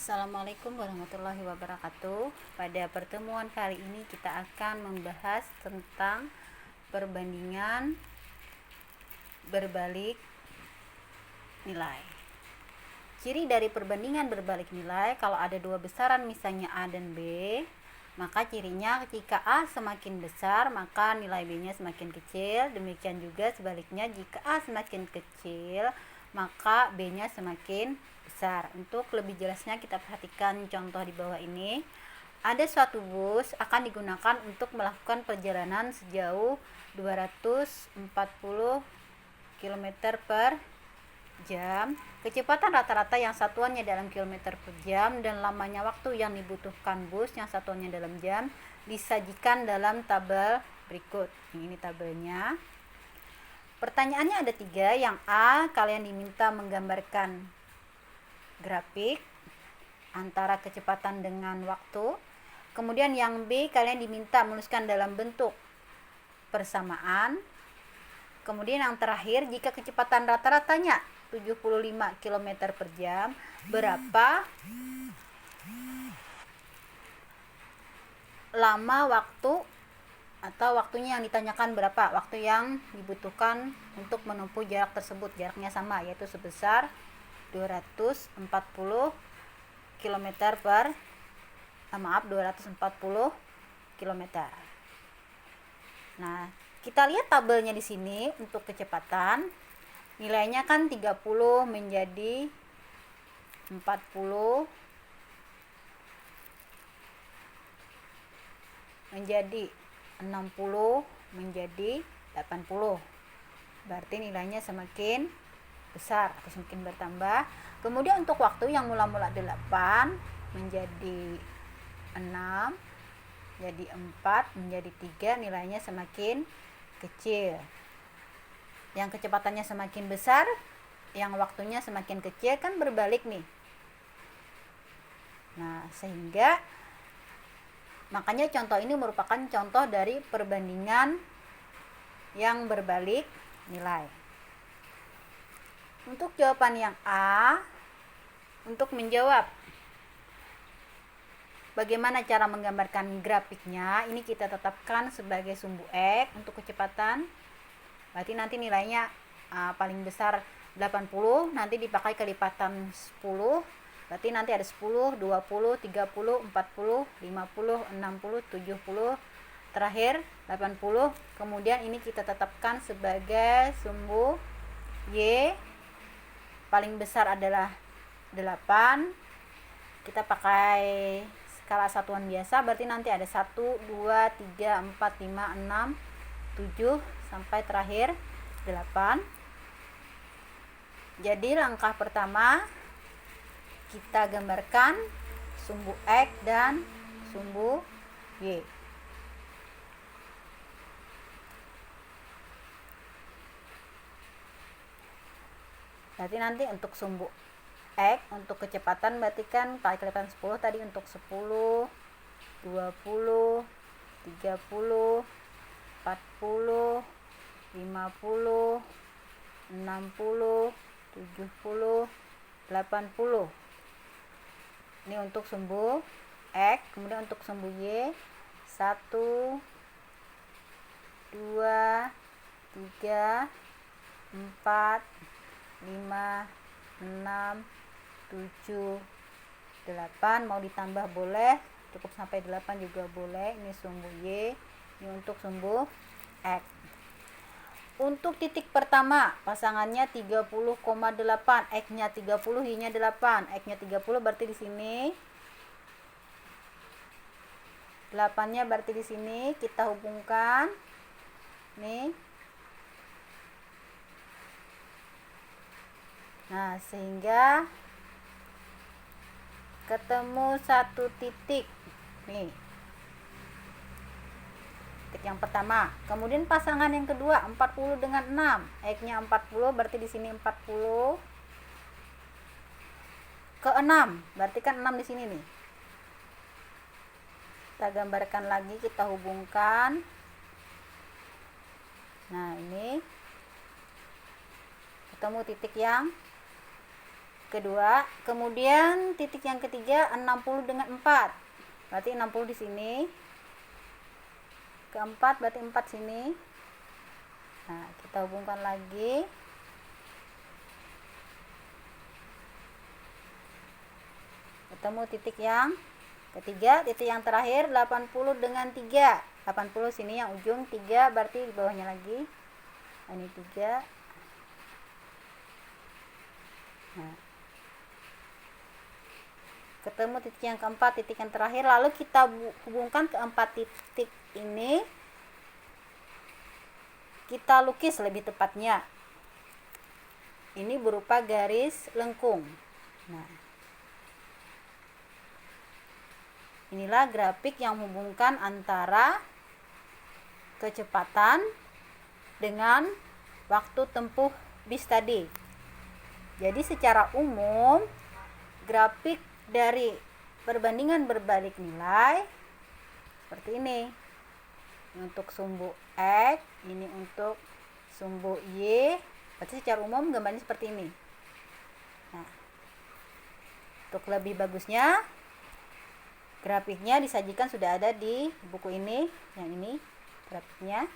Assalamualaikum warahmatullahi wabarakatuh. Pada pertemuan kali ini kita akan membahas tentang perbandingan berbalik nilai. Ciri dari perbandingan berbalik nilai, kalau ada dua besaran misalnya A dan B, maka cirinya jika A semakin besar maka nilai B-nya semakin kecil. Demikian juga sebaliknya, jika A semakin kecil maka B-nya semakin besar. Untuk lebih jelasnya kita perhatikan contoh di bawah ini. Ada suatu bus akan digunakan untuk melakukan perjalanan sejauh 240 km per jam. Kecepatan rata-rata yang satuannya dalam kilometer per jam dan lamanya waktu yang dibutuhkan bus yang satuannya dalam jam disajikan dalam tabel berikut. Ini tabelnya. Pertanyaannya ada 3. Yang A, kalian diminta menggambarkan grafik antara kecepatan dengan waktu. Kemudian yang B, kalian diminta menuliskan dalam bentuk persamaan. Kemudian yang terakhir, jika kecepatan rata-ratanya 75 km per jam, berapa lama waktu atau waktunya yang ditanyakan, berapa waktu yang dibutuhkan untuk menempuh jarak tersebut. Jaraknya sama, yaitu sebesar 240 km per 240 km. Nah, kita lihat tabelnya di sini untuk kecepatan. Nilainya kan 30 menjadi 40 menjadi 60 menjadi 80. Berarti nilainya semakin besar atau semakin bertambah. Kemudian untuk waktu yang mula-mula 8 menjadi 6 jadi 4 menjadi 3, nilainya semakin kecil. Yang kecepatannya semakin besar, yang waktunya semakin kecil, kan berbalik nih. Nah, sehingga makanya contoh ini merupakan contoh dari perbandingan yang berbalik nilai. Untuk jawaban yang A, untuk menjawab bagaimana cara menggambarkan grafiknya, ini kita tetapkan sebagai sumbu X untuk kecepatan. Berarti nanti nilainya paling besar 80, nanti dipakai kelipatan 10. Berarti nanti ada 10, 20, 30, 40, 50, 60, 70, terakhir 80. Kemudian ini kita tetapkan sebagai sumbu Y. Paling besar adalah 8. Kita pakai skala satuan biasa, berarti nanti ada 1, 2, 3, 4, 5, 6, 7 sampai terakhir 8. Jadi langkah pertama kita gambarkan sumbu X dan sumbu Y. Berarti nanti untuk sumbu X untuk kecepatan berarti kan pakai kelipatan 10 tadi, untuk 10, 20, 30, 40, 50, 60, 70, 80. Ini untuk sumbu X. Kemudian untuk sumbu Y 1, 2, 3, 4, 5, 6, 7, 8. Mau ditambah boleh, cukup sampai 8 juga boleh. Ini sumbu Y. Ini untuk sumbu X. Untuk titik pertama pasangannya 30,8, X-nya 30, Y-nya 8. X-nya 30 berarti di sini 8-nya berarti di sini kita hubungkan. Nih. Nah, sehingga ketemu satu titik. Nih. Titik yang pertama. Kemudian pasangan yang kedua 40 dengan 6. X-nya 40 berarti di sini 40 ke 6. Berarti kan 6 di sini nih. Kita gambarkan lagi, kita hubungkan. Nah, ini ketemu titik yang kedua. Kemudian titik yang ketiga 60 dengan 4. Berarti 60 di sini. Keempat berarti 4 sini. Nah, kita hubungkan lagi. Ketemu titik yang ketiga, titik yang terakhir 80 dengan 3. 80 sini yang ujung 3, berarti di bawahnya lagi. Ini 3. Nah, ketemu titik yang keempat, titik yang terakhir. Lalu kita hubungkan keempat titik ini, kita lukis lebih tepatnya. Ini berupa garis lengkung. Nah, inilah grafik yang menghubungkan antara kecepatan dengan waktu tempuh bis tadi. Jadi secara umum grafik dari perbandingan berbalik nilai seperti ini. Untuk sumbu X, ini untuk sumbu Y. Berarti secara umum gambarnya seperti ini. Nah, untuk lebih bagusnya grafiknya disajikan sudah ada di buku ini, yang ini grafiknya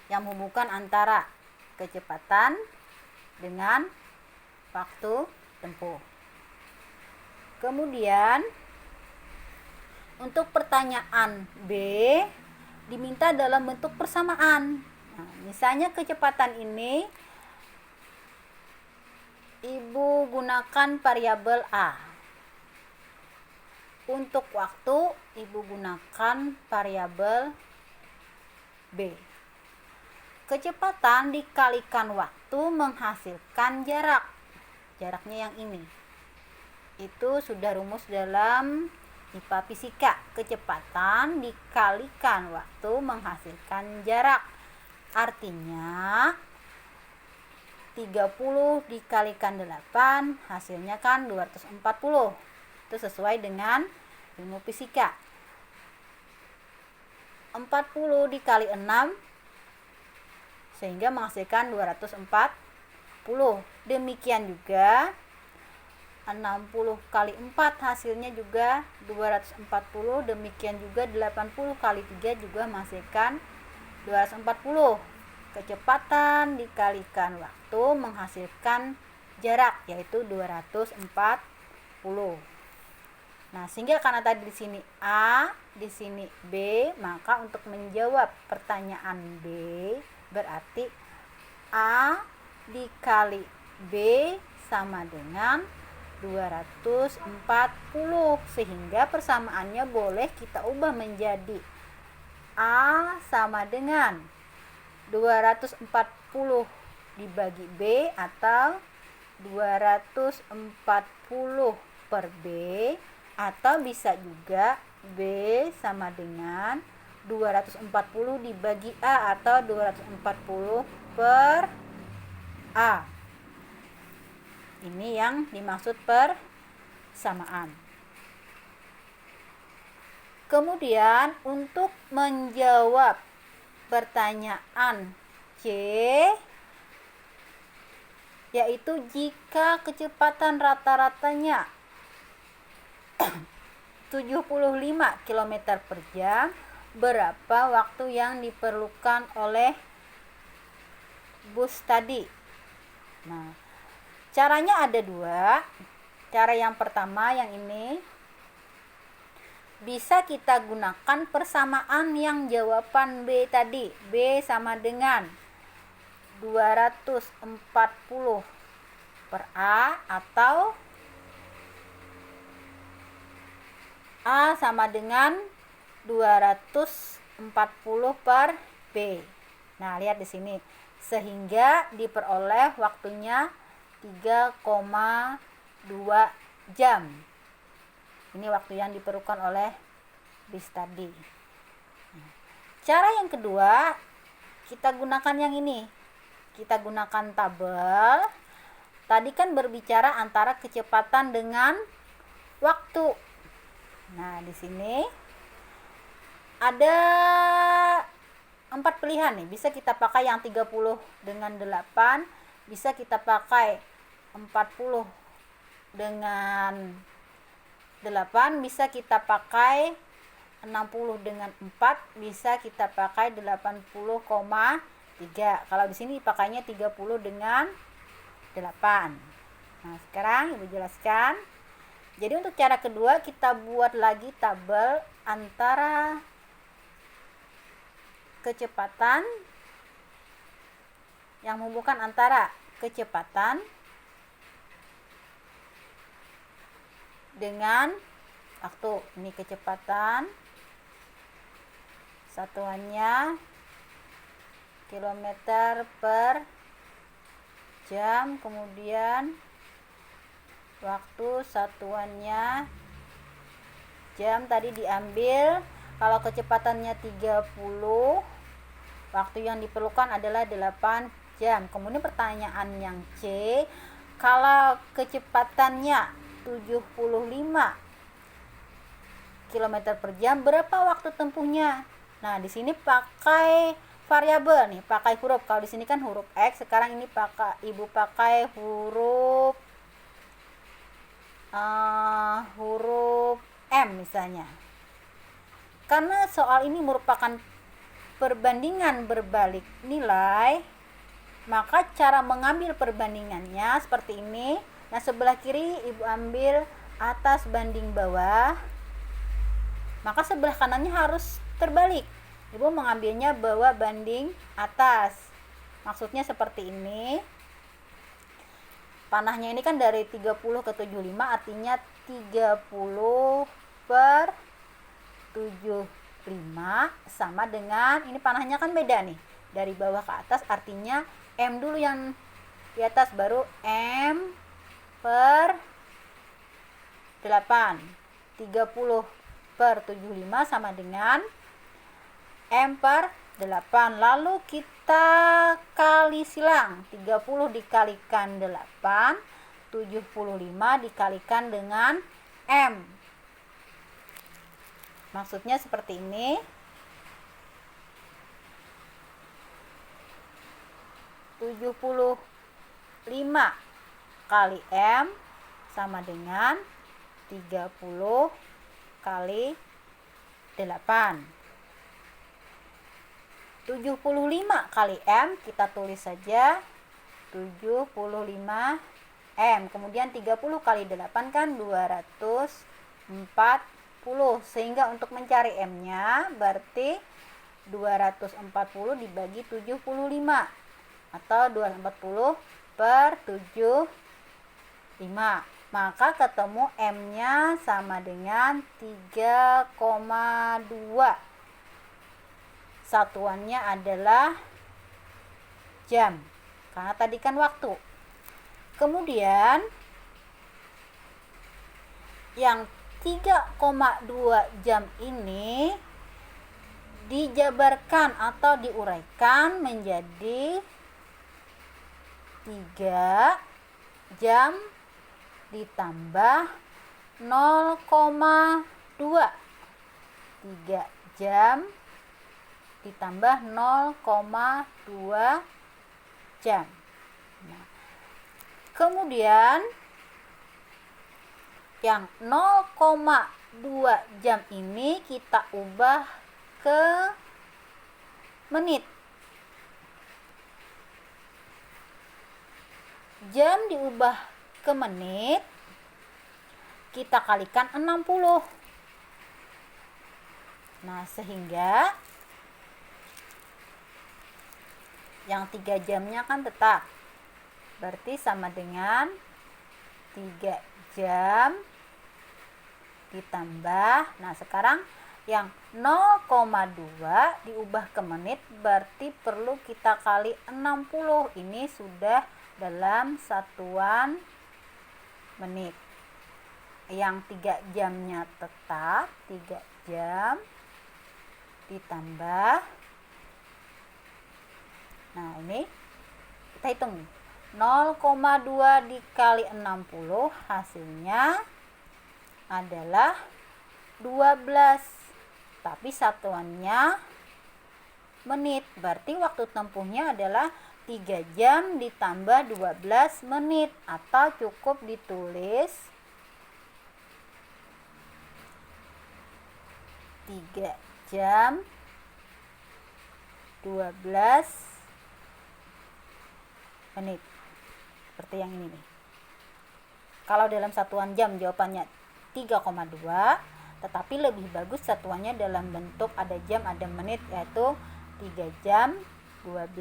yang menghubungkan antara kecepatan dengan waktu tempuh. Kemudian untuk pertanyaan B diminta dalam bentuk persamaan. Nah, misalnya kecepatan ini Ibu gunakan variabel A. Untuk waktu, Ibu gunakan variabel B. Kecepatan dikalikan waktu menghasilkan jarak. Jaraknya yang ini. Itu sudah rumus dalam IPA Fisika. Kecepatan dikalikan waktu menghasilkan jarak. Artinya 30 dikalikan 8 hasilnya kan 240. Itu sesuai dengan ilmu fisika. 40 dikali 6 sehingga menghasilkan 240. Demikian juga 60 kali 4 hasilnya juga 240. Demikian juga 80 kali 3 juga menghasilkan 240. Kecepatan dikalikan waktu menghasilkan jarak, yaitu 240. Nah, sehingga karena tadi di sini A, di sini B, maka untuk menjawab pertanyaan B berarti A dikali B sama dengan 240. Sehingga persamaannya boleh kita ubah menjadi A sama dengan 240 dibagi B atau 240 per B, atau bisa juga B sama dengan 240 dibagi A atau 240 per A. Ini yang dimaksud persamaan. Kemudian untuk menjawab pertanyaan C, yaitu jika kecepatan rata-ratanya 75 km per jam, berapa waktu yang diperlukan oleh bus tadi? Nah, caranya ada dua. Cara yang pertama yang ini bisa kita gunakan persamaan yang jawaban B tadi. B sama dengan 240 per A atau A sama dengan 240 per B. Nah, lihat di sini. Sehingga diperoleh waktunya 3,2 jam. Ini waktu yang diperlukan oleh bis tadi. Cara yang kedua, kita gunakan yang ini. Kita gunakan tabel. Tadi kan berbicara antara kecepatan dengan waktu. Nah, di sini ada 4 pilihan nih. Bisa kita pakai yang 30 dengan 8, bisa kita pakai 40 dengan 8 bisa kita pakai 60 dengan 4 bisa kita pakai 80,3. Kalau di sini pakainya 30 dengan 8. Nah, sekarang Ibu jelaskan. Jadi untuk cara kedua kita buat lagi tabel antara kecepatan yang menghubungkan antara kecepatan dengan waktu. Ini kecepatan, satuannya kilometer per jam, kemudian waktu satuannya jam. Tadi diambil, kalau kecepatannya 30, waktu yang diperlukan adalah 8 jam. Kemudian pertanyaan yang C, kalau kecepatannya 75 km per jam, berapa waktu tempuhnya? Nah, di sini pakai variabel nih, pakai huruf. Kalau di sini kan huruf X, sekarang ini Ibu pakai huruf M misalnya. Karena soal ini merupakan perbandingan berbalik nilai, maka cara mengambil perbandingannya seperti ini. Nah, sebelah kiri Ibu ambil atas banding bawah, maka sebelah kanannya harus terbalik. Ibu mengambilnya bawah banding atas. Maksudnya seperti ini. Panahnya ini kan dari 30 ke 75, artinya 30 per 75 sama dengan, ini panahnya kan beda nih, dari bawah ke atas, artinya M dulu yang di atas, baru M per 8. 30 per 75 sama dengan M per 8. Lalu kita kali silang, 30 dikalikan 8, 75 dikalikan dengan M. Maksudnya seperti ini. 75 kali M sama dengan 30 kali 8. 75 kali M kita tulis saja 75 M. Kemudian 30 kali 8 kan 240. Sehingga untuk mencari M-nya berarti 240 dibagi 75 atau 240 per 75. Maka ketemu M-nya sama dengan 3,2. Satuannya adalah jam, karena tadi kan waktu. Kemudian yang 3,2 jam ini dijabarkan atau diuraikan menjadi 3 jam ditambah 0,2. 3 jam ditambah 0,2 jam. Nah, kemudian yang 0,2 jam ini kita ubah ke menit. Jam diubah ke menit, kita kalikan 60. Nah, sehingga yang 3 jamnya kan tetap, berarti sama dengan 3 jam ditambah, nah sekarang yang 0,2 diubah ke menit, berarti perlu kita kali 60. Ini sudah dalam satuan menit. Yang 3 jamnya tetap, 3 jam ditambah, nah ini kita hitung 0,2 dikali 60, hasilnya adalah 12, tapi satuannya menit, berarti waktu tempuhnya adalah 3 jam ditambah 12 menit, atau cukup ditulis 3 jam 12 menit. Seperti yang ini nih. Kalau dalam satuan jam jawabannya 3,2, tetapi lebih bagus satuannya dalam bentuk ada jam ada menit, yaitu 3 jam 12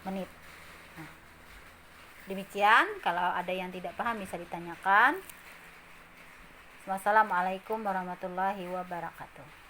menit. Nah, demikian, kalau ada yang tidak paham bisa ditanyakan. Wassalamualaikum warahmatullahi wabarakatuh.